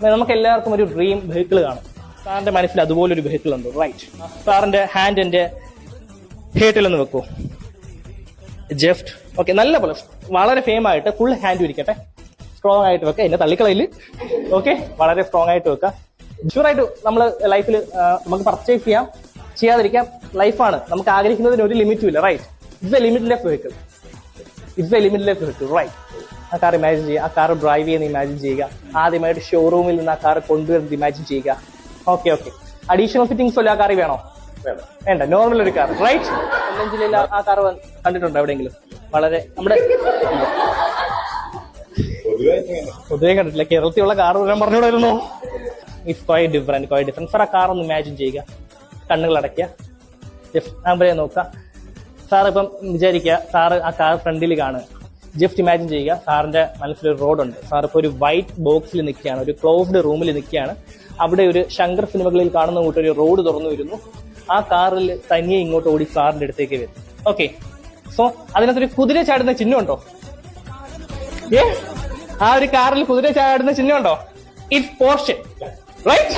നമുക്ക് എല്ലാവർക്കും ഒരു ഡ്രീം വെഹിക്കിൾ കാണും. സാറിന്റെ മനസ്സിൽ അതുപോലൊരു വെഹിക്കിൾ ഉണ്ട്, റൈറ്റ്? സാറിന്റെ ഹാൻഡ് എന്റെ ഹേട്ടിലൊന്ന് വെക്കൂ. ജസ്റ്റ് ഓക്കെ, നല്ല പോലെ വളരെ ഫെയിം ആയിട്ട് ഫുൾ ഹാൻഡ് ഇരിക്കട്ടെ. സ്ട്രോങ് ആയിട്ട് വെക്കുക, എന്നെ തള്ളിക്കളയില്. ഓക്കെ, വളരെ സ്ട്രോങ് ആയിട്ട് വെക്കുക. ഷുവറായിട്ട് നമ്മൾ ലൈഫിൽ നമുക്ക് പർച്ചേസ് ചെയ്യാം, ചെയ്യാതിരിക്കാം. ലൈഫാണ്, നമുക്ക് ആഗ്രഹിക്കുന്നതിന് ഒരു ലിമിറ്റും ഇല്ല, right? It's a limitless vehicle, right? ആ കാർ ഇമാജിൻ ചെയ്യുക, ആ കാർ ഡ്രൈവ് ചെയ്യുന്ന ഇമാജിൻ ചെയ്യുക, ആദ്യമായിട്ട് ഷോറൂമിൽ നിന്ന് ആ കാർ കൊണ്ടുവരുന്നത് ഇമാജിൻ ചെയ്യുക. ഓക്കെ, അഡീഷണൽ ഫിറ്റിംഗ്സ് വല്ല ആ കാർ വേണോ? വേണ്ട, നോർമൽ ഒരു കാർ, റൈറ്റ്? കൊല്ലം ജില്ലയിൽ ആ കാർ കണ്ടിട്ടുണ്ടോ എവിടെയെങ്കിലും? വളരെ നമ്മുടെ പൊതുവെ കണ്ടിട്ടില്ല. കേരളത്തിലുള്ള കാർ വരാൻ പറഞ്ഞുകൂടായിരുന്നു. It's quite different. സാർ ആ കാർ ഒന്ന് ഇമാജിൻ ചെയ്യുക, കണ്ണുകൾ അടയ്ക്കുക, ജസ്റ്റ് നോക്കുക. സാർ ഇപ്പം വിചാരിക്കുക, സാറ് ആ കാർ ഫ്രണ്ടിൽ കാണുക. ജസ്റ്റ് ഇമാജിൻ ചെയ്യുക, സാറിന്റെ മനസ്സിലൊരു റോഡുണ്ട്. സാർ ഇപ്പോൾ ഒരു വൈറ്റ് ബോക്സിൽ നിൽക്കുകയാണ്, ഒരു ക്ലോസ്ഡ് റൂമിൽ നിൽക്കുകയാണ്. അവിടെ ഒരു ശങ്കർ സിനിമകളിൽ കാണുന്ന കൂട്ട് ഒരു റോഡ് തുറന്നു വരുന്നു. ആ കാറിൽ തനിയെ ഇങ്ങോട്ട് ഓടി സാറിന്റെ അടുത്തേക്ക് വരും. ഓക്കെ, സോ അതിനകത്തൊരു കുതിര ചാടുന്ന ചിഹ്നമുണ്ടോ? ആ ഒരു കാറിൽ കുതിര ചാടുന്ന ചിഹ്നമുണ്ടോ? It's Porsche, right?